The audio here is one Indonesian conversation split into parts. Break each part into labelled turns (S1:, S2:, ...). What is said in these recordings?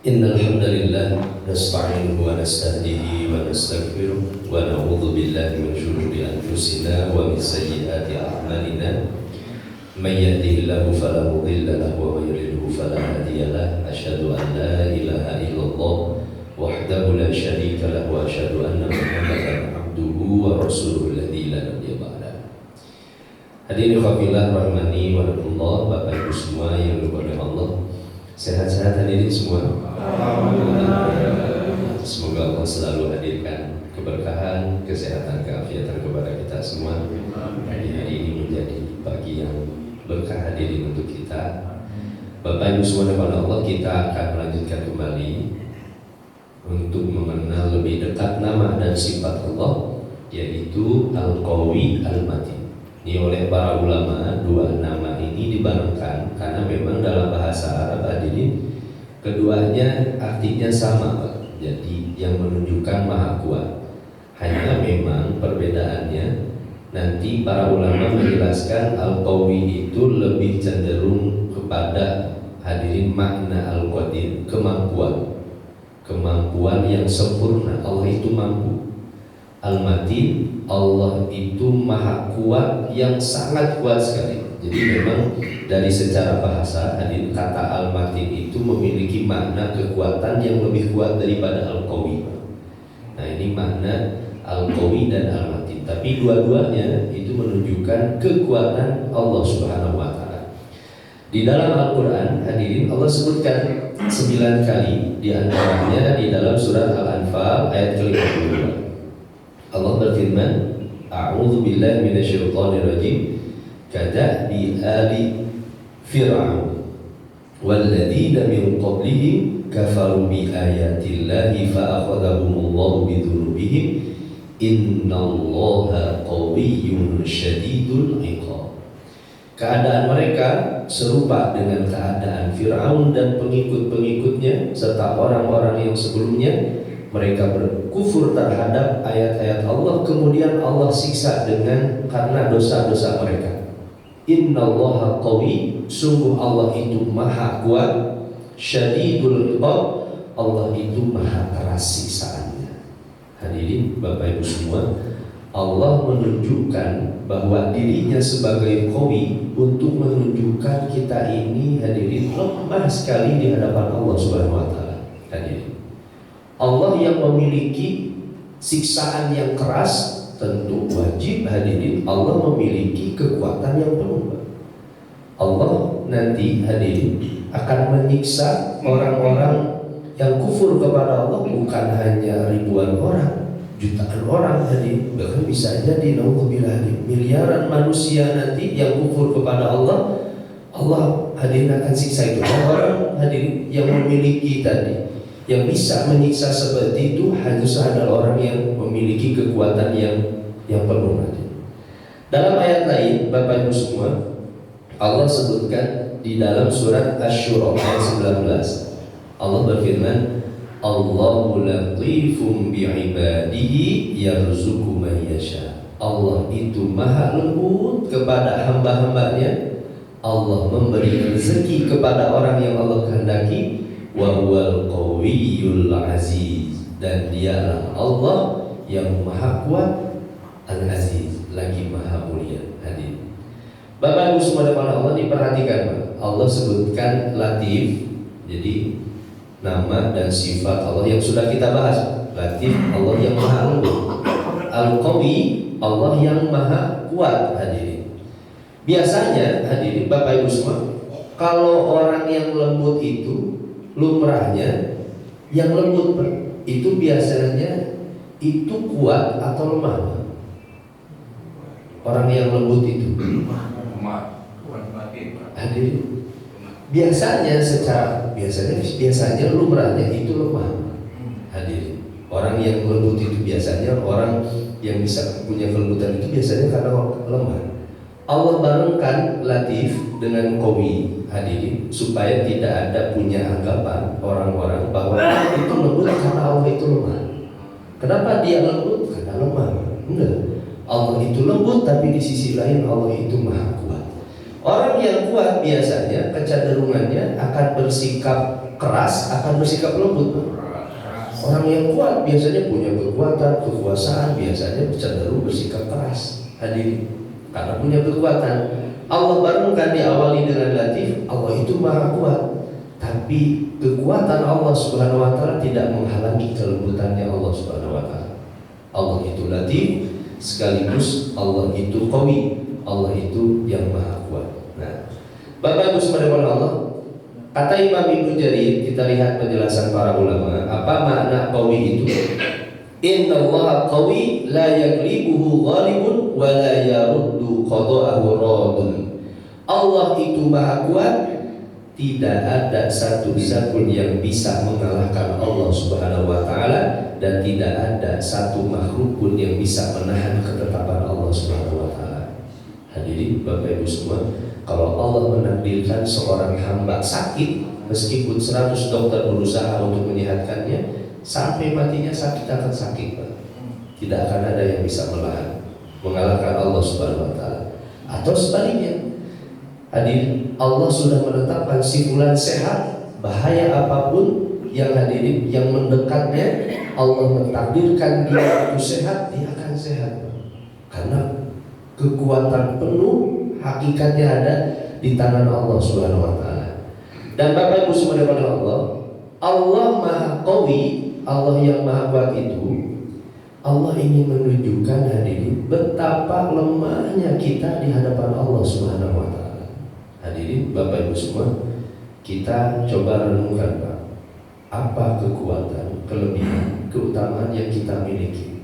S1: Innal hamdalillah nasta'inuhu wa nastahdihi wa nastaghfiruh wa na'udzu billahi min shururi anfusina wa min sayyiati a'malina. May yahdihillahu fala mudilla lahu wa may yudlilhu fala hadiya lahu. Asyhadu an la ilaha illallah wahdahu la syarika lahu wa asyhadu anna Muhammadan abduhu wa rasuluhu alladzi la nabiyya ba'dahu. Hadirin fillah rahmani wa rahmatullah, Bapak Ibu semua yang dimuliakan Allah. Sehat-sehat hadirin semua. Semoga Allah selalu hadirkan keberkahan, kesehatan, keafiatan kepada kita semua. Hari ini menjadi pagi yang berkah hadirin untuk kita. Bapak Ibu semua kepada Allah, kita akan melanjutkan kembali untuk mengenal lebih dekat nama dan sifat Allah, yaitu Al-Qawi Al-Matin. Ini oleh para ulama, dua nama ini dibarengkan karena memang dalam bahasa Arab hadirin keduanya artinya sama, jadi yang menunjukkan maha kuat. Hanya memang perbedaannya nanti para ulama menjelaskan Al-Qawi itu lebih cenderung kepada hadirin makna Al-Qadir, kemampuan yang sempurna. Allah itu mampu. Al-Matin, Allah itu maha kuat yang sangat kuat sekali. Jadi memang dari secara bahasa hadir kata Al-Matin itu memiliki makna kekuatan yang lebih kuat daripada Al-Qawi. Nah, ini makna Al-Qawi dan Al-Matin. Tapi dua-duanya itu menunjukkan kekuatan Allah Subhanahu wa taala. Di dalam Al-Qur'an hadirin Allah sebutkan 9 kali, di antaranya di dalam surat Al-Anfal ayat ke-52. Allah berfirman, A'udzu billahi minasyaitonir rajim. Kada'bi ali fir'aun walladzina min qablihim kafaru bi ayatillahi fa akhadhahumullahu bidzunubihim innallaha qawiyyun syadidul 'iqab. Keadaan mereka serupa dengan keadaan Fir'aun dan pengikut-pengikutnya serta orang-orang yang sebelumnya. Mereka berkufur terhadap ayat-ayat Allah, kemudian Allah siksa karena dosa-dosa mereka. Innallaha qawi, sungguh Allah itu maha kuat. Syadidul 'iqab, Allah itu maha keras siksaannya. Hadirin Bapak Ibu semua, Allah menunjukkan bahwa dirinya sebagai qawi untuk menunjukkan kita ini hadirin lemah sekali di hadapan Allah Subhanahu wa taala. Hadirin, Allah yang memiliki siksaan yang keras, tentu wajib hadirin Allah memiliki kekuatan yang penuh. Allah nanti hadirin akan menyiksa orang-orang yang kufur kepada Allah, bukan hanya ribuan orang, jutaan orang hadirin, bahkan bisa jadi miliaran manusia nanti yang kufur kepada Allah. Allah hadirin akan siksa itu. Orang hadirin yang memiliki tadi, yang bisa menyiksa seperti itu harus adalah orang yang memiliki kekuatan yang penuh. Dalam ayat lain Bapak Ibu semua, Allah sebutkan di dalam surat Asy-Syura ayat 19. Allah berfirman, Allahu latifum bi'ibadihi yarzuqu man yasha. Allah itu maha lembut kepada hamba-hambanya. Allah memberi rezeki kepada orang yang Allah kehendaki. Wa huwal qawiyyul aziz, dan dialah Allah yang maha kuat, al-aziz, lagi maha mulia. Hadir Bapak Ibu semua kepada Allah, diperhatikan Allah sebutkan Latif, jadi nama dan sifat Allah yang sudah kita bahas. Latif, Allah yang maha lembut. Al-Qawi, Allah yang maha kuat. Hadirin, biasanya hadirin Bapak Ibu semua, kalau orang yang lembut itu lumrahnya yang lembut itu biasanya itu kuat atau lemah? Orang yang lembut itu hadirin, biasanya lumrahnya itu lemah. Hadirin, orang yang lembut itu biasanya, orang yang bisa punya kelembutan itu biasanya karena lemah. Allah barengkan Latif dengan Qawi hadirin supaya tidak ada punya anggapan orang-orang bahwa itu lembut karena Allah itu lemah. Kenapa dia lembut? Karena lemah. Enggak, Allah itu lembut, tapi di sisi lain Allah itu maha kuat. Orang yang kuat biasanya kecenderungannya akan bersikap keras akan bersikap lembut. Orang yang kuat biasanya punya kekuatan, kekuasaan, biasanya cenderung bersikap keras. Hadirin, karena punya kekuatan. Allah barengkan diawali dengan latif, Allah itu maha kuat. Tapi kekuatan Allah Subhanahu wa taala tidak menghalangi kelembutannya Allah Subhanahu wa taala. Allah itu latif, sekaligus Allah itu qawi, Allah itu yang maha kuat. Nah, Bapak Ibu subhanahu Allah, kata Imam Ibnu Jarir, kita lihat penjelasan para ulama, apa makna qawi itu? Innallaha qawi la yaglibuhu ghalibun wa la yaruddu qada'ahu radun. Allah itu maha kuat, tidak ada satu zat pun yang bisa mengalahkan Allah Subhanahu wa taala, dan tidak ada satu makhluk pun yang bisa menahan ketetapan Allah Subhanahu wa taala. Hadirin Bapak Ibu semua, kalau Allah menakdirkan seorang hamba sakit, meskipun 100 dokter berusaha untuk menyehatkannya, sampai matinya sakit akan sakit, Pak. Tidak akan ada yang bisa mengalahkan Allah Subhanahu wa taala. Atau sebaliknya, hadirin, Allah sudah menetapkan si fulan sehat, bahaya apapun yang hadirin yang mendekatnya, Allah mentakdirkan dia itu sehat, dia akan sehat. Karena kekuatan penuh hakikatnya ada di tangan Allah Subhanahu wa taala. Dan Bapak Ibu subhanahu Allah, Allah Maha Qawi, Allah yang Maha Kuat itu, Allah ingin menunjukkan hadirin betapa lemahnya kita di hadapan Allah Subhanahu wa taala. Hadirin Bapak Ibu semua, kita coba renungkan, Pak, apa kekuatan, kelebihan, keutamaan yang kita miliki.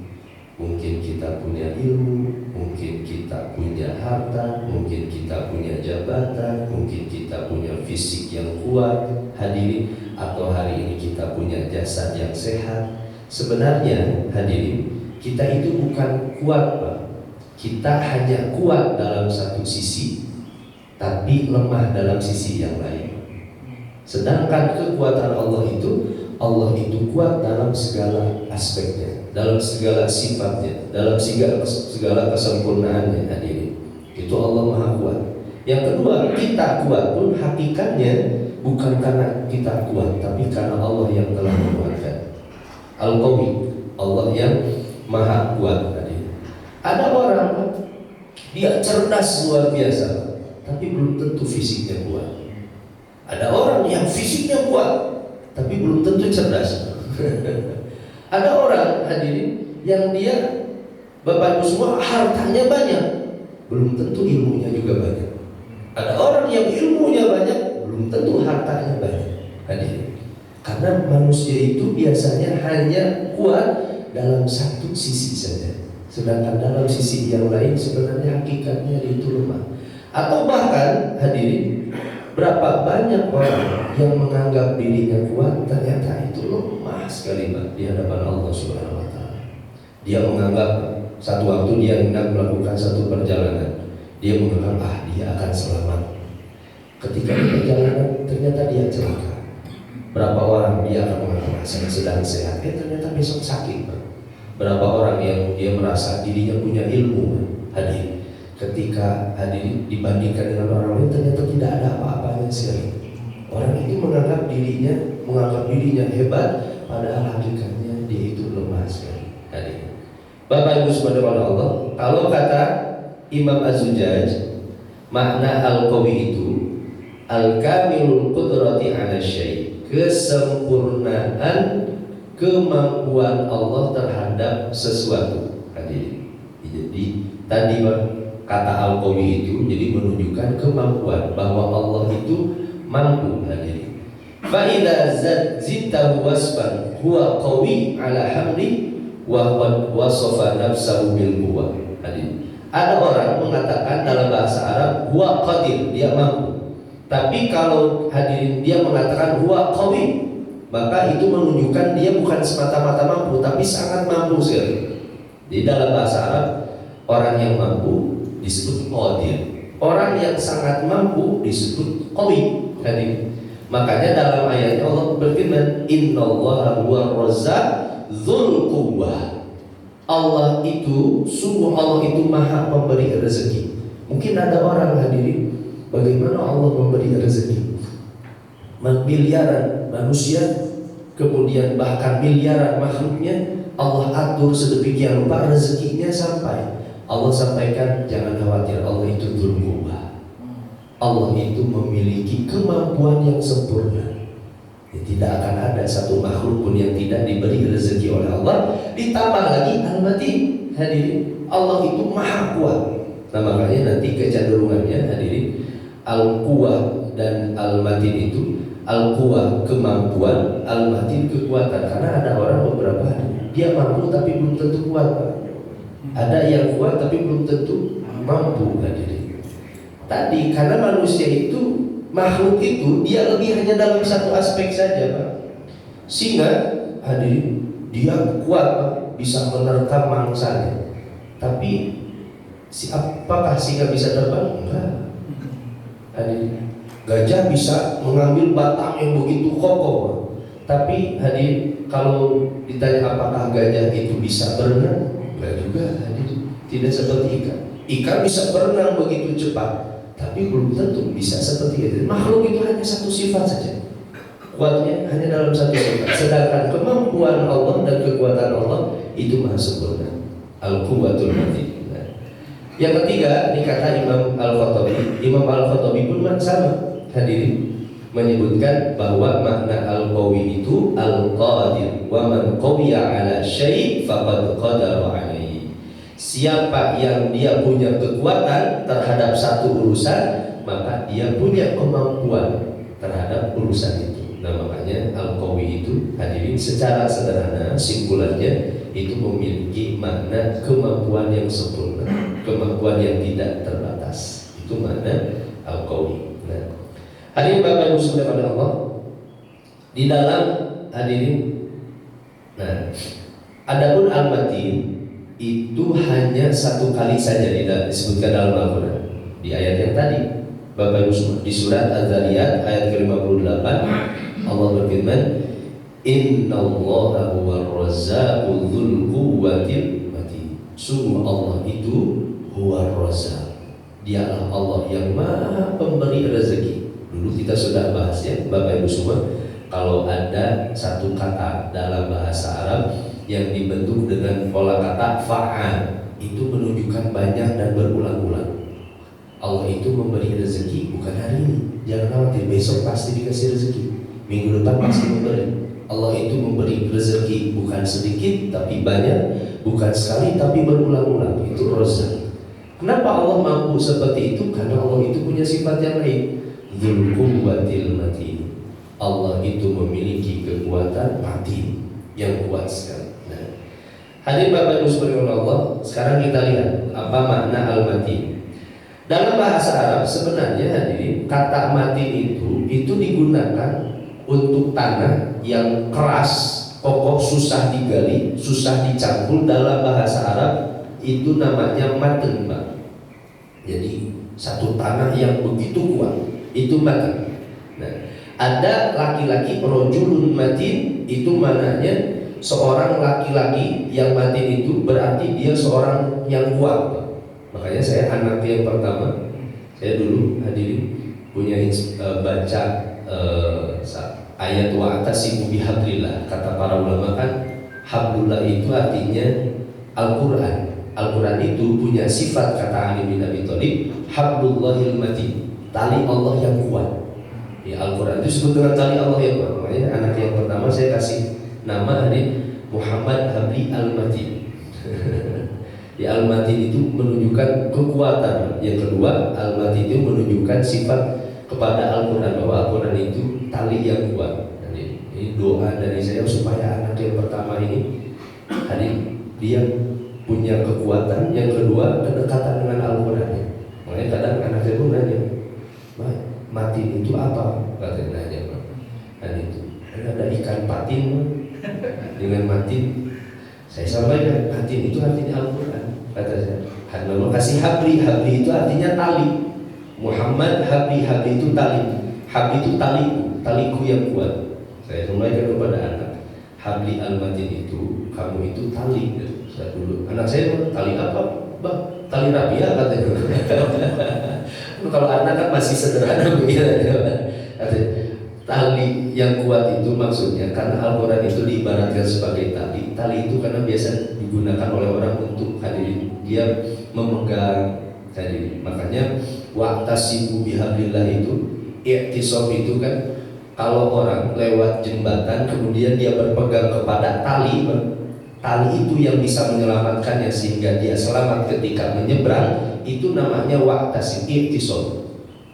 S1: Mungkin kita punya ilmu, mungkin kita punya harta, mungkin kita punya jabatan, mungkin kita punya fisik yang kuat, hadirin, atau hari ini kita punya jasad yang sehat. Sebenarnya hadirin, kita itu bukan kuat, Pak. Kita hanya kuat dalam satu sisi, tapi lemah dalam sisi yang lain. Sedangkan kekuatan Allah itu kuat dalam segala aspeknya, dalam segala sifatnya, dalam segala kesempurnaannya, hadirin. Itu Allah Maha Kuat. Yang kedua, kita kuat pun hakikatnya bukan karena kita kuat, tapi karena Allah yang telah menguatkan. Al-Qawi, Allah yang Maha Kuat, hadirin. Ada orang, dia cerdas luar biasa, tapi belum tentu fisiknya kuat. Ada orang yang fisiknya kuat, tapi belum tentu cerdas. Ada orang, hadirin, yang dia, Bapak Ibu semua, hartanya banyak, belum tentu ilmunya juga banyak. Ada orang yang ilmunya banyak, belum tentu hartanya banyak, hadirin. Karena manusia itu biasanya hanya kuat dalam satu sisi saja, sedangkan dalam sisi yang lain sebenarnya hakikatnya itu lemah. Atau bahkan, hadirin, berapa banyak orang yang menganggap dirinya kuat, ternyata itu lemah sekali, Pak, di hadapan Allah Subhanahu wa taala. Dia menganggap satu waktu dia hendak melakukan satu perjalanan, dia menganggap dia akan selamat. Ketika di perjalanan ternyata dia celaka. Berapa orang dia akan menganggap saya sedang sehat, ternyata besok sakit, Pak. Berapa orang yang dia merasa dirinya punya ilmu, hadirin, ketika hadirin dibandingkan dengan orang lain ternyata tidak ada apa-apanya sekali. Orang itu menganggap dirinya hebat, padahal hakikatnya dia itu lemah sekali, hadirin. Bapak Ibu subhanahu Allah, kalau kata Imam Az-Zujaj, makna al-qawi itu al-kamilul qudrati 'ala syai', kesempurnaan kemampuan Allah terhadap sesuatu, hadirin. Jadi tadi kata al-qawi itu jadi menunjukkan kemampuan bahwa Allah itu mampu, hadirin. Fa idza zidtahu wasfan huwa qawi ala hamli wa qad wasafa nafsahu bil quwwah, hadirin. Ada orang mengatakan dalam bahasa Arab huwa qadir, dia mampu. Tapi kalau hadirin dia mengatakan huwa qawi, maka itu menunjukkan dia bukan semata-mata mampu, tapi sangat mampu sekali. Di dalam bahasa Arab, orang yang mampu disebut qadir, orang yang sangat mampu disebut qawi, hadirin. Makanya dalam ayatnya Allah berfirman, innallaha huwa razzaq dzul quwwah. Allah itu, sungguh Allah itu maha pemberi rezeki. Mungkin ada orang, hadirin, bagaimana Allah memberi rezeki? miliaran manusia, kemudian bahkan miliaran makhluknya, Allah atur sedemikian rupa rezekinya sampai. Allah sampaikan, jangan khawatir, Allah itu Dzul Quwwah. Allah itu memiliki kemampuan yang sempurna. Tidak akan ada satu makhluk pun yang tidak diberi rezeki oleh Allah. Ditambah lagi Al-Matin, hadirin, Allah itu maha kuat. Nah makanya nanti kecenderungannya, hadirin, Al-Quwwah dan Al-Matin itu, Al-Quwwah kemampuan, Al-Matin kekuatan. Karena ada orang beberapa dia mampu tapi belum tentu kuat. Ada yang kuat tapi belum tentu mampu, hadirin. Tadi karena manusia itu, makhluk itu dia lebih hanya dalam satu aspek saja, Pak. Singa, hadirin, dia kuat, Pak, bisa menerkam mangsanya. Tapi apakah singa bisa terbang? Enggak. Hadirin, gajah bisa mengambil batang yang begitu kokoh, Pak. Tapi hadirin, kalau ditanya apakah gajah itu bisa berenang? Enggak juga, hadirin. Tidak seperti ikan. Ikan bisa berenang begitu cepat, tapi belum tentu bisa seperti itu. Makhluk itu hanya satu sifat saja, kuatnya hanya dalam satu sifat. Sedangkan kemampuan Allah dan kekuatan Allah itu maha sempurna. Al-Quwwatul Matin. Yang ketiga, ini kata Imam Al-Khattabi. Imam Al-Khattabi pun sama, hadirin, menyebutkan bahwa makna Al-Qawi itu Al-Qadir. Wa man qawiya ala syai' faqad qadara alaihi. Siapa yang dia punya kekuatan terhadap satu urusan, maka dia punya kemampuan terhadap urusan itu. Nah makanya Al-Qawi itu, hadirin, secara sederhana simpulannya itu memiliki makna kemampuan yang sempurna, kemampuan yang tidak terbatas. Itu makna Al-Qawi. Nah, hadirin Bapak Ibu subhanahu Allah, di dalam, hadirin, nah, adapun Al-Matin itu hanya satu kali saja disebutkan dalam Al-Quran. Di ayat yang tadi, Bapak Ibu semua, di surat Az-Zariyat ayat ke-58, Allah berfirman, Innallaha huwar razzaqu dzul quwwatil matin. Sungguh Allah itu huwar razzaq. Dialah Allah yang maha pemberi rezeki. Dulu kita sudah bahas ya, Bapak Ibu semua, kalau ada satu kata dalam bahasa Arab yang dibentuk dengan pola kata fa'al, itu menunjukkan banyak dan berulang-ulang. Allah itu memberi rezeki bukan hari ini, jangan khawatir, besok pasti dikasih rezeki, minggu depan pasti memberi. Allah itu memberi rezeki bukan sedikit tapi banyak, bukan sekali tapi berulang-ulang. Itu Razzaq. Kenapa Allah mampu seperti itu? Karena Allah itu punya sifat yang lain, Dzul Quwwatil Matin. Allah itu memiliki kekuatan matin yang kuat sekali. Hadirin Bapak Ibu sekalian Allah, sekarang kita lihat apa makna Al-Matin. Dalam bahasa Arab sebenarnya, hadirin, kata matin itu digunakan untuk tanah yang keras, kokoh, susah digali, susah dicangkul. Dalam bahasa Arab itu namanya maten, Pak. Jadi satu tanah yang begitu kuat itu maten. Nah, ada laki-laki rajulun matin, itu maknanya seorang laki-laki yang matin, itu berarti dia seorang yang kuat. Makanya saya anak yang pertama, saya dulu, hadirin, punya baca ayat wa atasimu bihablillah. Kata para ulama kan, hablullah itu artinya Al-Quran. Al-Quran itu punya sifat, kata Ali bin Abi Thalib, hablullahil matin, tali Allah yang kuat. Ya, Al-Quran itu disebut dengan tali Allah yang kuat. Makanya anak yang pertama saya kasih nama hari Muhammad Habli Al-Matin. Ya, Al-Matin itu menunjukkan kekuatan. Yang kedua, Al-Matin itu menunjukkan sifat kepada Al-Quran, bahwa Al-Quran itu tali yang kuat. Ini doa dari saya supaya anak yang pertama ini, dia punya kekuatan. Yang kedua, kedekatan dengan Al-Quran. Makanya kadang anak saya pun nanya, Matin itu apa? Katanya nanya, itu ada ikan patin dengan matin. Saya sampaikan, matin itu artinya Al-Quran. Kata saya, Allah kasih habli, habli itu artinya tali. Muhammad habli, habli itu tali. Habli itu taliku, taliku yang kuat. Saya sampaikan kepada anak, habli al-matin itu, kamu itu tali. Saya dulu, anak saya, tali apa? Bang, tali rabia katanya. Kalau anak kan masih sederhana begitu. Tali yang kuat itu maksudnya karena Al-Quran itu diibaratkan sebagai tali. Tali itu karena biasa digunakan oleh orang untuk hadirin, dia memegang hadirin. Makanya wa'tasimu bihablillah itu, i'tisam itu kan kalau orang lewat jembatan kemudian dia berpegang kepada tali, tali itu yang bisa menyelamatkannya sehingga dia selamat ketika menyeberang, itu namanya wa'tasim, i'tisam.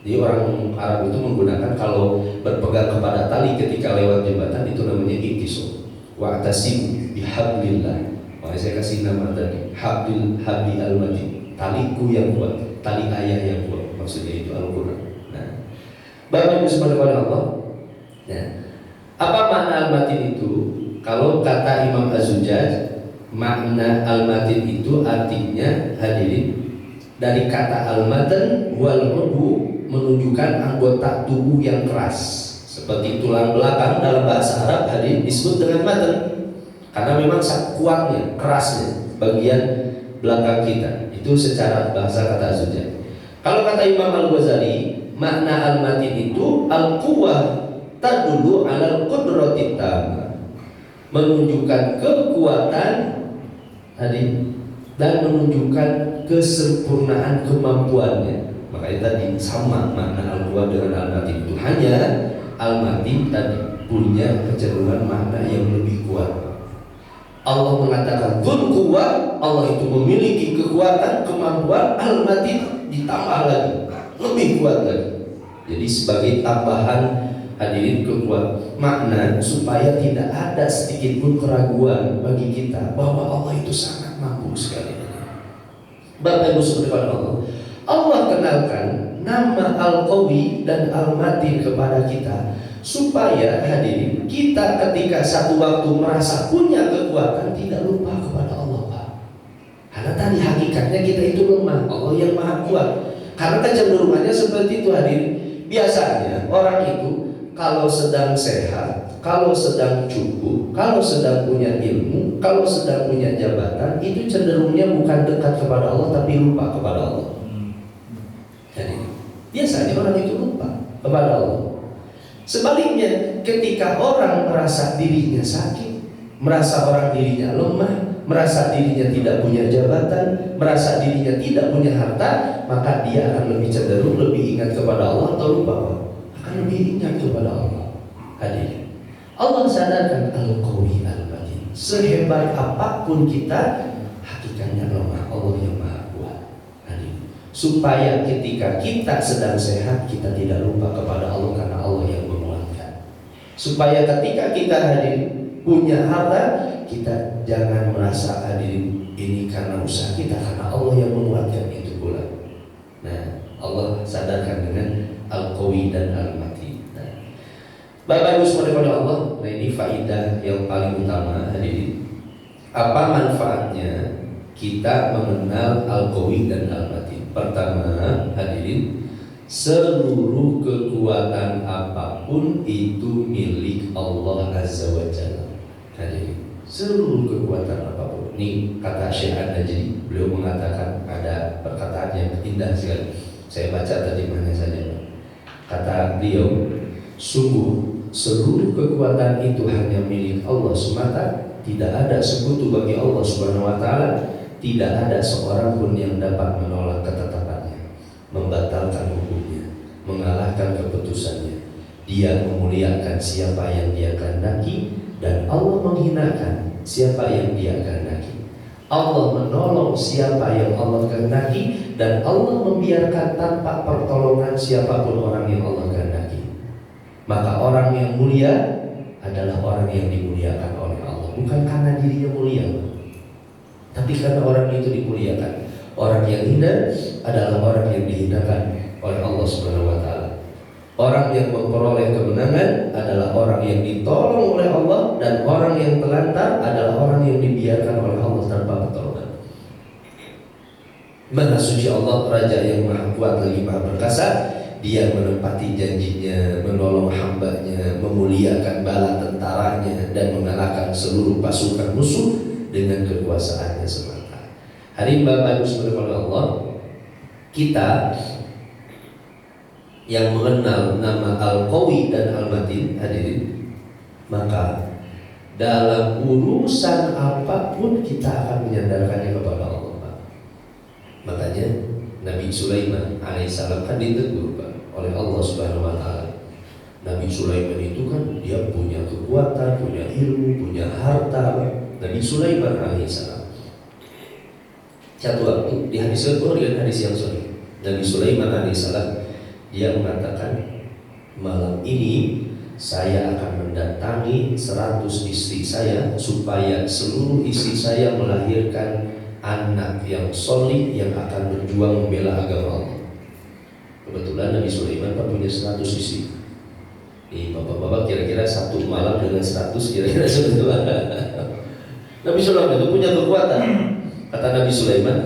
S1: Jadi orang Arab itu menggunakan kalau berpegang kepada tali ketika lewat jembatan itu namanya i'tisam. Wa'tasim bihablillah. Makanya saya kasih nama tadi habli al-matin, taliku yang kuat, tali ayah yang kuat. Maksudnya itu Al-Quran. Nah, Bapak Ibu subhanahu Allah. Nah, apa makna al-matin itu? Kalau kata Imam Az-Zujaj, makna al-matin itu artinya hadirin dari kata al-matan wal udhu, menunjukkan anggota tubuh yang keras seperti tulang belakang dalam bahasa Arab hadirin disebut dengan matan karena memang kuatnya, kerasnya bagian belakang kita. Itu secara bahasa kata Az-Zujaj. Kalau kata Imam Al-Ghazali, makna al-matin itu al-quwwah tadullu 'alal qudratit tamah, menunjukkan kekuatan hadirin dan menunjukkan kesempurnaan kemampuannya. Makanya tadi sama makna al-quwwah dengan al-matin itu, hanya al-matin tadi punya kecenderungan makna yang lebih kuat. Allah mengatakan dzul quwwah, Allah itu memiliki kekuatan, kemampuan. Al-matin ditambah lagi, lebih kuat lagi. Jadi sebagai tambahan hadirin kekuatan makna supaya tidak ada sedikit pun keraguan bagi kita bahwa Allah itu sangat mampu sekali. Bapak Ibu subhanallah, Allah kenalkan nama Al-Qawi dan Al-Matin kepada kita supaya hadirin kita ketika satu waktu merasa punya kekuatan tidak lupa kepada Allah, Pak. Karena tadi hakikatnya kita itu lemah, Allah yang maha kuat. Karena kecenderungannya seperti itu hadirin. Biasanya orang itu kalau sedang sehat, kalau sedang cukup, kalau sedang punya ilmu, kalau sedang punya jabatan, itu cenderungnya bukan dekat kepada Allah tapi lupa kepada Allah. Jadi biasanya orang itu lupa kepada Allah. Sebaliknya, ketika orang merasa dirinya sakit, merasa orang dirinya lemah, merasa dirinya tidak punya jabatan, merasa dirinya tidak punya harta, maka dia akan lebih cenderung lebih ingat kepada Allah atau lupa, akan lebih ingat kepada Allah. Hadirin, Allah sadarkan Al-Qawi Al-Matin. Sehebat apapun kita, hakikatnya lemah, Allah yang maha kuat. Hadirin, supaya ketika kita sedang sehat kita tidak lupa kepada Allah karena Allah yang menguatkan. Supaya ketika kita hadirin punya harta, kita jangan merasa hadirin ini karena usaha kita, karena Allah yang menguatkan itu pula. Nah, Allah sadarkan dengan Al-Qawi dan Al-Matin. Nah, Bapak Ibu subhanahu Allah, nah ini faidah yang paling utama hadirin. Apa manfaatnya kita mengenal Al-Qawi dan Al-Matin? Pertama hadirin, seluruh kekuatan apapun itu milik Allah Azza wa Jalla. Hadirin, seluruh kekuatan apapun. Ini kata Syekh An-Najdi, beliau mengatakan ada perkataan yang indah sekali. Saya baca tadi mana saja. Kata beliau, sungguh seluruh kekuatan itu hanya milik Allah semata, tidak ada sekutu bagi Allah Subhanahu wa taala, tidak ada seorang pun yang dapat menolak ketetapannya, membatalkan hukumnya, mengalahkan keputusannya. Dia memuliakan siapa yang Dia kehendaki dan Allah menghinakan siapa yang Dia kehendaki. Allah menolong siapa yang Allah kehendaki dan Allah membiarkan tanpa pertolongan siapapun orang yang Allah kehendaki. Maka orang yang mulia adalah orang yang dimuliakan oleh Allah, bukan karena dirinya mulia, tapi karena orang itu dimuliakan. Orang yang hina adalah orang yang dihinakan oleh Allah Subhanahu wa taala. Orang yang memperoleh kemenangan adalah orang yang ditolong oleh Allah, dan orang yang telantar adalah orang yang dibiarkan oleh Allah tanpa pertolongan. Maha suci Allah, Raja yang maha kuat lagi maha perkasa. Dia menepati janjinya, menolong hambanya, memuliakan bala tentaranya, dan mengalahkan seluruh pasukan musuh dengan kekuasaannya semata. Hari Bapak Ibu subhanahu Allah, kita yang mengenal nama Al-Qawi dan Al-Matin, hadirin, maka dalam urusan apapun kita akan menyandarkannya kepada Allah. Makanya Nabi Sulaiman alaihissalam kan ditegur oleh Allah Subhanahu wa taala. Nabi Sulaiman itu kan dia punya kekuatan, punya ilmu, punya harta. Nabi Sulaiman alaihissalam. Satu waktu di hadis Bukhari, hadis yang sahih, Nabi Sulaiman alaihissalam dia mengatakan, malam ini saya akan mendatangi 100 istri saya supaya seluruh istri saya melahirkan anak yang solih yang akan berjuang membela agama Allah. Kebetulan Nabi Sulaiman punya 100 istri. Nih bapak-bapak kira-kira satu malam dengan 100 kira-kira sebetulnya. Nabi Sulaiman itu punya kekuatan. Kata Nabi Sulaiman,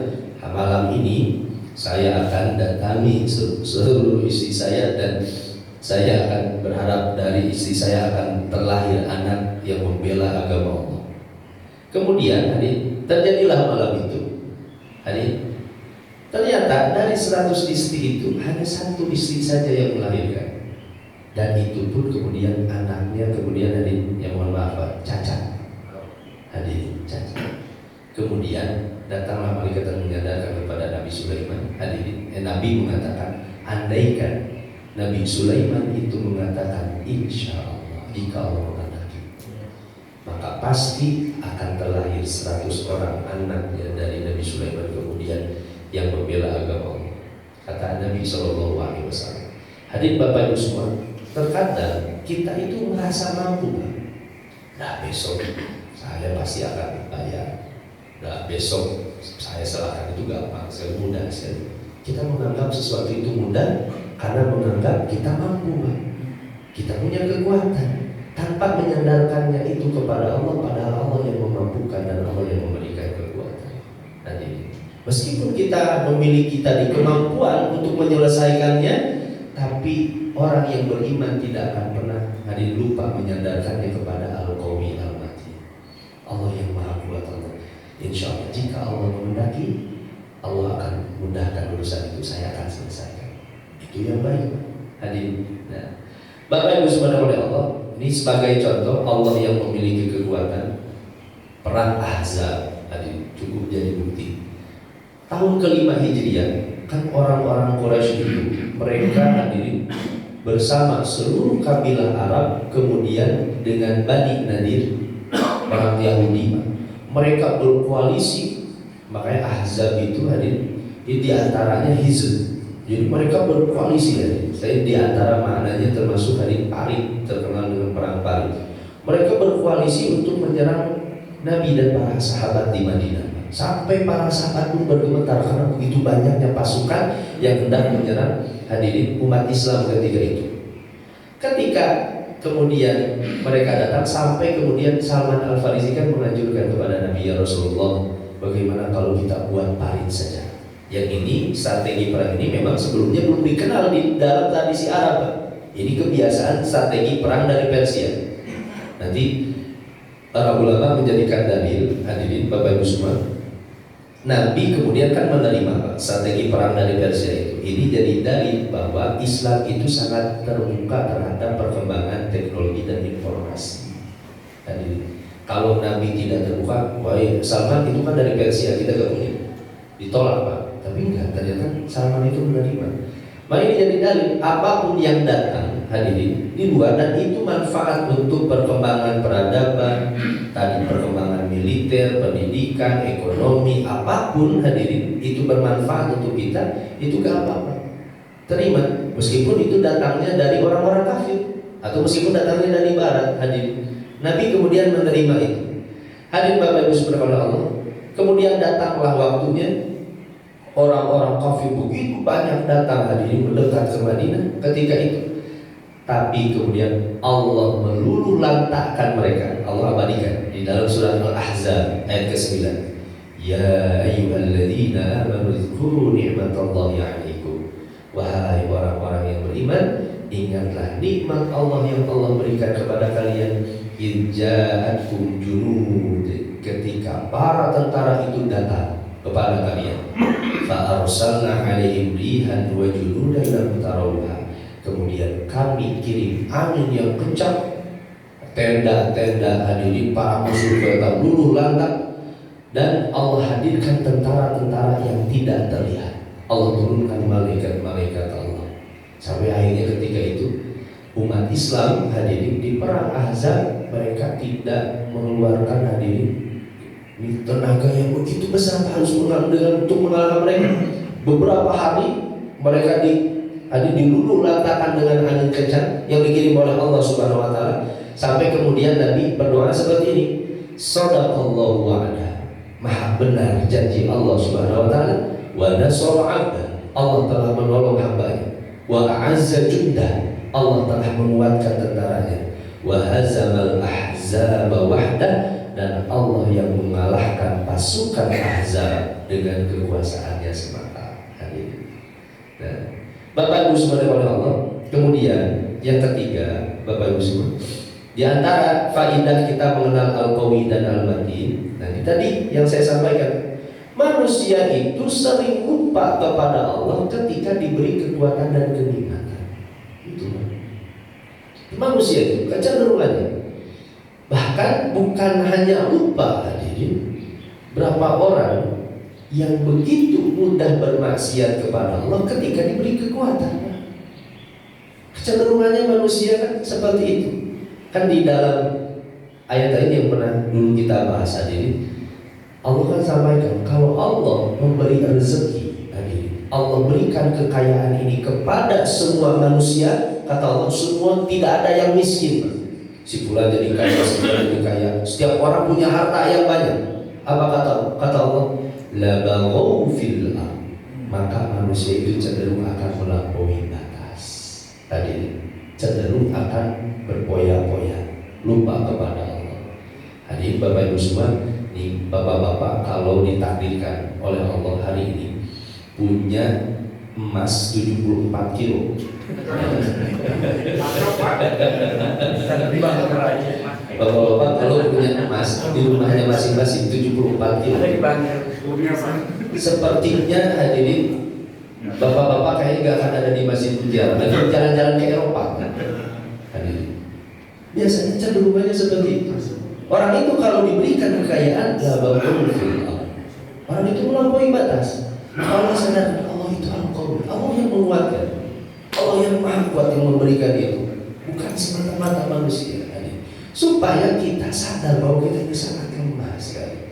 S1: malam ini saya akan datangi seluruh istri saya dan saya akan berharap dari istri saya akan terlahir anak yang membela agama Allah. Kemudian terjadilah malam itu. Ternyata dari 100 istri itu hanya satu istri saja yang melahirkan. Dan itu pun kemudian anaknya yang mohon maaf cacat. Cacat. Kemudian datanglah malaikat dan menyadarkan kepada Nabi Sulaiman. Nabi mengatakan, andaikan Nabi Sulaiman itu mengatakan insya Allah, jika Allah menghendaki, maka pasti akan terlahir 100 orang anaknya dari Nabi Sulaiman kemudian yang membela agama Allah. Kata Nabi SAW. Hadirin Bapak Ibu semua, terkadang kita itu merasa mampu, nah besok saya pasti akan bayar, nah besok saya serahkan, itu gampang, saya mudah sekali. Kita menganggap sesuatu itu mudah karena menganggap kita mampu, kita punya kekuatan, tanpa menyandarkannya itu kepada Allah, padahal Allah yang memampukan dan Allah yang memberikan kekuatan. Jadi meskipun kita memiliki tadi kemampuan untuk menyelesaikannya, tapi orang yang beriman tidak akan pernah lupa menyandarkannya kepada Al-Qawi Al-Matin, Allah yang Maha Kuat. Allah, insya Allah jika Allah menghendaki, Allah akan mudahkan urusan itu, saya akan selesaikan. Itu yang baik, hadirin. Nah, Bapak Ibu subhanahu oleh Allah, ini sebagai contoh Allah yang memiliki kekuatan. Perang Ahzab, hadirin, cukup jadi bukti. Tahun kelima Hijriah, kan orang-orang Quraisy itu mereka hadirin bersama seluruh kabilah Arab, kemudian dengan Bani Nadir, orang Yahudi, mereka berkoalisi. Makanya Ahzab itu hadirin di antaranya Hizb. Jadi mereka berkoalisi hadirin. Saya di antara maknanya termasuk hadirin Parit, terkenal dengan perang Parit. Mereka berkoalisi untuk menyerang Nabi dan para sahabat di Madinah. Sampai para sahabat pun bergemetar karena begitu banyaknya pasukan yang hendak menyerang hadirin umat Islam ketika itu. Ketika kemudian mereka datang, sampai kemudian Salman Al-Farisi kan menganjurkan kepada Nabi, ya Rasulullah, bagaimana kalau kita buat parit saja? Yang ini, strategi perang ini memang sebelumnya belum dikenal di dalam tradisi Arab. Ini kebiasaan strategi perang dari Persia. Nanti para ulama menjadikan dalil, hadirin Bapak Ibu semua, Nabi kemudian kan menerima strategi perang dari Persia itu. Ini jadi dalil bahwa Islam itu sangat terbuka terhadap perkembangan teknologi dan informasi. Hadirin, kalau Nabi tidak terbuka, Salman itu kan dari Persia, kita gak punya, ditolak Pak. Tapi enggak, ternyata Salman itu menerima. Maka ini jadi dalil, apapun yang datang hadirin di luar, dan itu manfaat untuk perkembangan peradaban, tadi perkembangan militer, pendidikan, ekonomi, apapun hadirin itu bermanfaat untuk kita, itu gak apa-apa, terima, meskipun itu datangnya dari orang-orang kafir atau meskipun datangnya dari barat. Hadirin, Nabi kemudian menerima itu. Hadirin Bapak Ibu subhanahu Allah, kemudian datanglah waktunya. Orang-orang kafir begitu banyak datang hadirin mendekat ke Madinah ketika itu. Tapi kemudian Allah meluluh lantakkan mereka. Allah abadikan di dalam surah Al-Ahzab ayat ke-9. Ya ayyuhalladzina amanu dzkuru ni'matallahi 'alaikum. Wahai orang-orang yang beriman, ingatlah nikmat Allah yang Allah berikan kepada kalian. Inja'atkum junud, ketika para tentara itu datang kepada kalian. Fa arsalna 'alaihim rihan wa junudan lam tarawha. Kemudian kami kirim angin yang kencang, tenda-tenda hadirin para musuh datang luluh lantak, dan Allah hadirkan tentara-tentara yang tidak terlihat. Allah turunkan malaikat-malaikat Allah. Sampai akhirnya ketika itu umat Islam hadirin di perang Ahzab, mereka tidak mengeluarkan hadirin ini tenaga yang begitu besar harus untuk mengalahkan mereka. Beberapa hari mereka diluluh lantakan dengan angin kencang yang dikirim oleh Allah Subhanahu wa taala, sampai kemudian Nabi berdoa seperti ini, shadaqallahu wa'ada, maha benar janji Allah Subhanahu wa taala, wa nasara 'abda, Allah telah menolong hambanya, wa a'azza jundah, Allah telah menguatkan tentaranya, wa hazamal ahzaba wahda, dan Allah yang mengalahkan pasukan Ahzab dengan kekuasaannya semata. Nah, Bapak Ibu semua oleh Allah. Kemudian yang ketiga, Bapak Ibu semua, di antara faidah kita mengenal Al-Qawi dan Al-Matin, nah tadi yang saya sampaikan, manusia itu sering lupa kepada Allah ketika diberi kekuatan dan kenikmatan. Itu manusia itu kecenderungannya. Bahkan bukan hanya lupa hadirin, berapa orang yang begitu mudah bermaksiat kepada Allah ketika diberi kekuatan. Kecenderungannya manusia kan seperti itu. Kan di dalam ayat ini yang pernah dulu kita bahas hadirin, Allah kan sampaikan kalau Allah memberi rezeki hadirin, Allah berikan kekayaan ini kepada semua manusia, kata Allah semua tidak ada yang miskin. Si fulan jadi kaya, si fulan jadi kaya. Setiap orang punya harta yang banyak. Apa kata Allah? La baghaw fil ardh. Maka manusia itu cenderung akan melampaui batas. Tadi cenderung akan berpoya-poya, lupa kepada Allah. Hadirin Bapak Ibu semua, nih bapak-bapak kalau ditakdirkan oleh Allah hari ini punya emas 74 kilo. Bapak-bapak kalau punya emas di rumahnya masing-masing 74 kilo, sepertinya hadirin bapak-bapak kayaknya gak akan ada di Masjid Mutiara, lagi jalan-jalan ke Eropa. Hadirin, biasanya cenderungannya seperti itu. Orang itu kalau diberikan kekayaan, orang itu melampaui batas. Allah sadar Allah itu Al-Qawi, Allah yang menguatkan, Allah yang maha kuat yang memberikan itu, bukan semata-mata manusia. Supaya kita sadar bahwa kita ini sangat lemah sekali.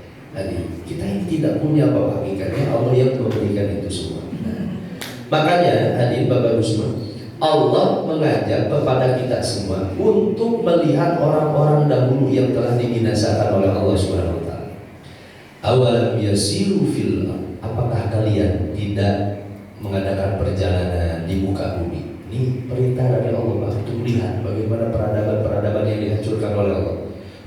S1: Kita ini tidak punya apa hakikatnya, Allah yang memberikan itu semua. Makanya hadirin Bapak Ibu semua, Allah mengajak kepada kita semua untuk melihat orang-orang dahulu yang telah dibinasakan oleh Allah Subhanahu wa taala. Awalam yasiru fil ardh, apakah kalian tidak mengadakan perjalanan di muka bumi? Ini perintah dari Allah untuk melihat bagaimana peradaban-peradaban yang dihancurkan oleh Allah.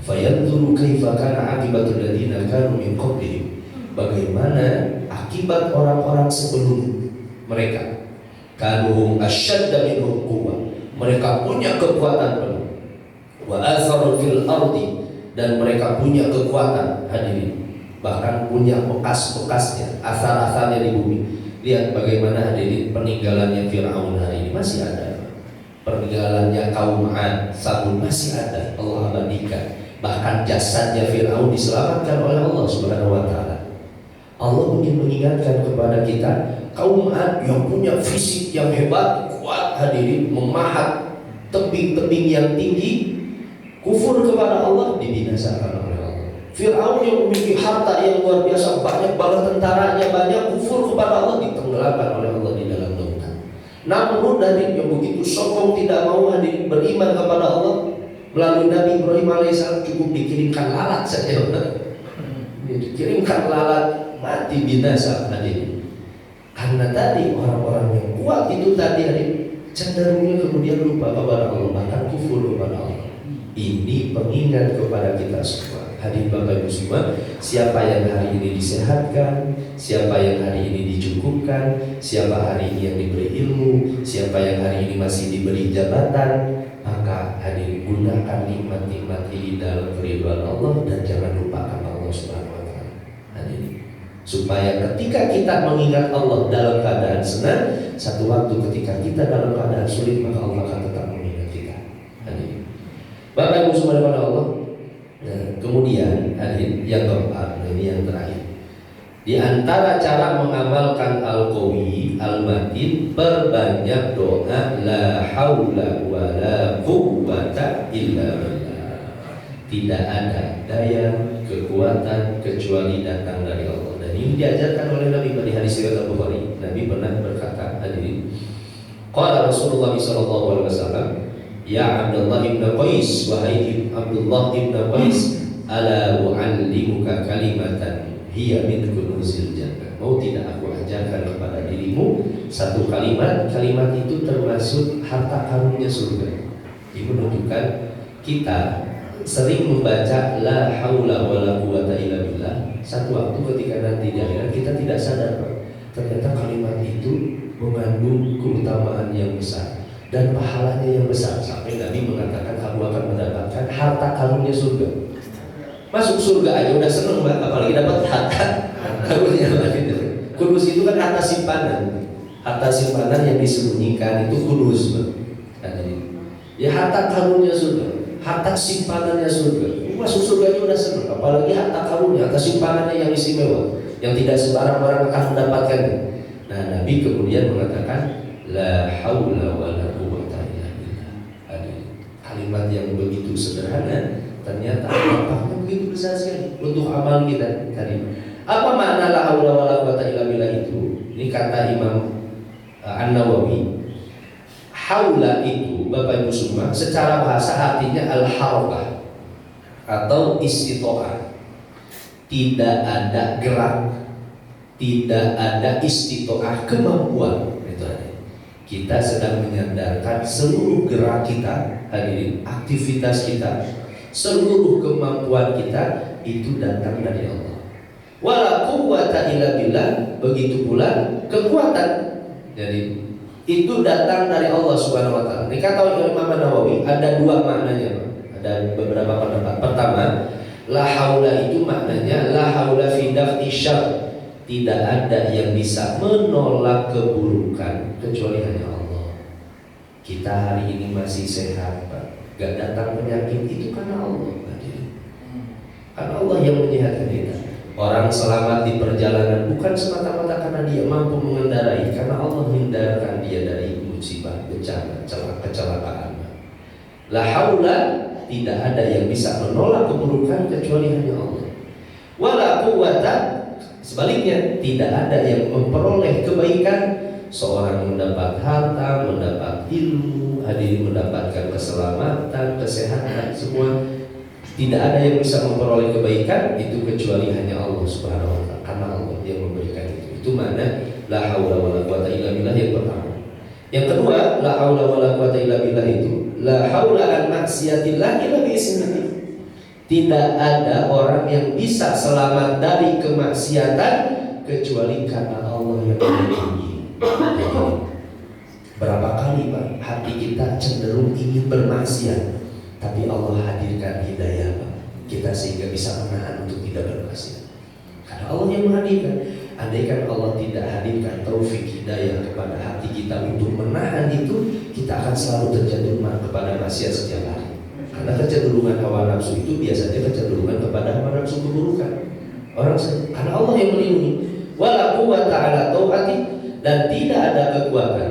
S1: Fayanzuru kaifa kana aqibatul ladzina kanu min qablihim, bagaimana akibat orang-orang sebelum mereka. Kanu asyadda minhum quwwah, mereka punya kekuatan penuh. Wa atharu fil ardi, dan mereka punya kekuatan hadirin, bahkan punya bekas-bekasnya, asar-asarnya di bumi. Lihat bagaimana hadirin peninggalannya Fir'aun hari ini masih ada, peninggalannya kaum 'Ad, Samud masih ada, Allah abadikan. Bahkan jasadnya Fir'aun diselamatkan oleh Allah Subhanahu wa taala. Allah ingin mengingatkan kepada kita, kaum 'Ad yang punya fisik yang hebat, kuat hadirin, memahat tebing-tebing yang tinggi, kufur kepada Allah, dibinasakan oleh Allah. Fir'aun yang memiliki harta yang luar biasa, banyak banget tentaranya, banyak, kufur kepada Allah, ditenggelamkan oleh Allah di dalam lautan. Namrud dari yang begitu sombong tidak mau hadir beriman kepada Allah, melalui Nabi Ibrahim alaihissalam cukup dikirimkan lalat saja, dikirimkan lalat, mati binasa hadir. Karena tadi orang-orang yang kuat itu tadi hadir cenderungnya kemudian lupa kepada Allah, bahkan kufur kepada Allah. Ini pengingat kepada kita semua. Hadirin Bapak Ibu semua, siapa yang hari ini disehatkan, siapa yang hari ini dicukupkan, siapa hari ini yang diberi ilmu, siapa yang hari ini masih diberi jabatan, maka hadirin gunakan nikmat-nikmat ini dalam keridhaan Allah dan jangan lupakan Allah Subhanahu wa taala. Hadirin, supaya ketika kita mengingat Allah dalam keadaan senang, satu waktu ketika kita dalam keadaan sulit, maka Allah akan tetap mengingat kita. Hadirin, Bapak Ibu semua kepada Allah. Nah, kemudian hadirin yang keempat, ini yang terakhir. Di antara cara mengamalkan al-qawi al-matin, perbanyak doa la haula wala quwwata illa billah. Tidak ada daya kekuatan kecuali datang dari Allah. Dan ini diajarkan oleh Nabi di hadis riwayat Al-Bukhari. Nabi pernah berkata, hadirin, qala Rasulullah sallallahu alaihi wasallam, ya Abdullah ibn Qais, wahai Abdullah ibn Qais, ala u'allimuka kalimatan hiya min kunuzil jannah. Mau tidak aku ajarkan kepada dirimu satu kalimat, kalimat itu termasuk harta karunnya surga. Ini menunjukkan kita sering membaca la haula wala quwata illa billah. Satu waktu ketika nanti di akhirat kita tidak sadar, ternyata kalimat itu mengandung keutamaan yang besar dan pahalanya yang besar, sampai Nabi mengatakan kamu akan mendapatkan harta karunnya surga. Masuk surga aja udah seneng banget, apalagi dapat harta karunnya. Kunuz itu kan harta simpanan, harta simpanan yang disembunyikan itu kunuz. Ya harta karunnya surga, harta simpanannya surga. Masuk surga aja udah seneng, apalagi harta karunnya, harta simpanannya yang istimewa, yang tidak sembarang orang akan mendapatkannya. Nah, Nabi kemudian mengatakan la haula wala quwwata illa billah. Kalimat yang begitu sederhana ternyata dampaknya begitu besar sekali untuk amal kita tadi. Apa makna la haula wala quwwata illa billah itu? Ini kata Imam An-Nawawi. Haula itu Bapak Ibu semua secara bahasa artinya al-harakah atau istitoah. Tidak ada gerak, tidak ada istitoah, kemampuan. Kita sedang menyandarkan seluruh gerak kita, hadirin, aktivitas kita, seluruh kemampuan kita itu datang dari Allah. Wala quwwata illa billah, begitu pula kekuatan. Jadi itu datang dari Allah Subhanahu wa taala. Ini kata Imam Nawawi ada dua maknanya, ada beberapa pendapat. Pertama, la haula itu maknanya la haula fi daf'i syarr. Tidak ada yang bisa menolak keburukan kecuali hanya Allah. Kita hari ini masih sehat, Pak. Gak datang penyakit itu karena Allah. Karena Allah yang menyehatkan kita. Orang selamat di perjalanan bukan semata-mata karena dia mampu mengendarai, karena Allah menghindarkan dia dari musibah, bencana, kecelakaan. La haula, tidak ada yang bisa menolak keburukan kecuali hanya Allah. Wala quwwata, sebaliknya tidak ada yang memperoleh kebaikan. Seorang mendapat harta, mendapat ilmu, hadirin mendapatkan keselamatan, kesehatan, semua. Tidak ada yang bisa memperoleh kebaikan itu kecuali hanya Allah Subhanahu wa taala, karena Allah yang memberikan itu. Itu mana la haula wala quwata illa billah yang pertama. Yang kedua, la haula wala quwata illa billah itu la haula an maksiatillah illa bi ismihi. Tidak ada orang yang bisa selamat dari kemaksiatan kecuali karena Allah yang melindungi. Berapa kali Pak hati kita cenderung ingin bermaksiat, tapi Allah hadirkan hidayah Pak, kita sehingga bisa menahan untuk tidak bermaksiat. Karena Allah yang menghadirkan. Andaikan Allah tidak hadirkan taufik hidayah kepada hati kita untuk menahan itu, kita akan selalu terjatuh kepada maksiat setiap hari. Karena kecenderungan hawa nafsu itu biasanya kecenderungan kepada hawa nafsu keburukan. Karena Allah yang melindungi. Wala quwwata ala taati, dan tidak ada kekuatan.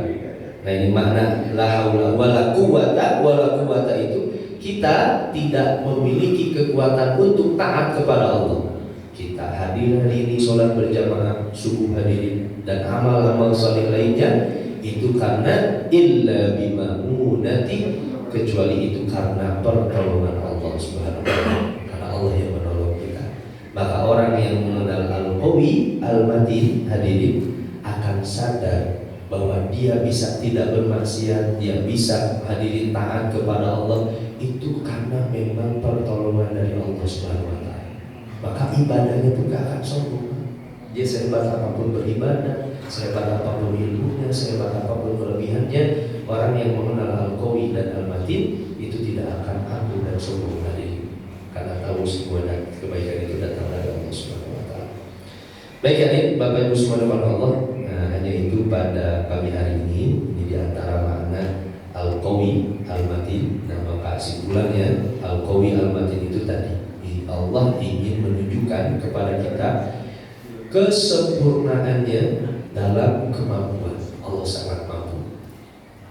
S1: Nah ini makna la haula wala quwwata itu, kita tidak memiliki kekuatan untuk taat kepada Allah. Kita hadir hari ini sholat berjamaah subuh hadirin dan amal-amal saleh lainnya itu karena illa bimamunati, kecuali itu karena pertolongan Allah Subhanahu wa taala, karena Allah yang menolong kita. Maka orang yang mengenal al-qawi al-matin hadirin akan sadar bahwa dia bisa tidak bermaksiat, dia bisa hadirin taat kepada Allah itu karena memang pertolongan dari Allah Subhanahu wa taala. Maka ibadahnya pun gak akan sombong. Dia sehebat apapun beribadah, sehebat apapun ilmunya, sehebat apapun kelebihannya, orang yang mengenal al-qawi dan al-matin itu tidak akan angkuh dan sombong hadirin, karena tahu semua dan kebaikan itu datang dari Allah Subhanahu wa taala. Baik adik, Bapak Ibu semua dimana Allah. Nah, hanya itu pada pagi hari ini di antara makna Al-Qawi Al-Matin, nama kesimpulannya Al-Qawi Al-Matin itu tadi Allah ingin menunjukkan kepada kita kesempurnaannya dalam kemampuan. Allah sangat mampu.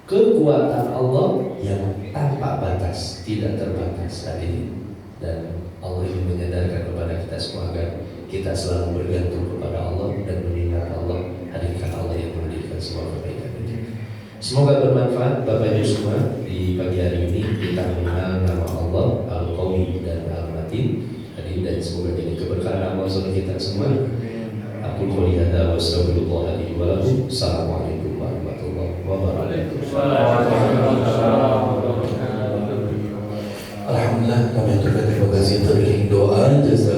S1: Kekuatan Allah yang tanpa batas, tidak terbatas hadirin. Dan Allah ingin menyadarkan kepada kita semua agar kita selalu bergantung kepada Allah dan mengingat Allah, hadirkan Allah yang menghadirkan semua kebaikan itu. Semoga bermanfaat Bapak Ibu semua. Di pagi hari ini kita mengenal nama Allah Al-Qawi dan Al-Matin. Dan semoga jadi keberkahan Allah untuk kita semua. Aku qouli hadza wa astaghfirullah li wa lakum. Assalamualaikum warahmatullahi wabarakatuh.
S2: Alhamdulillah, kami terima kasih doa. Jazakallah.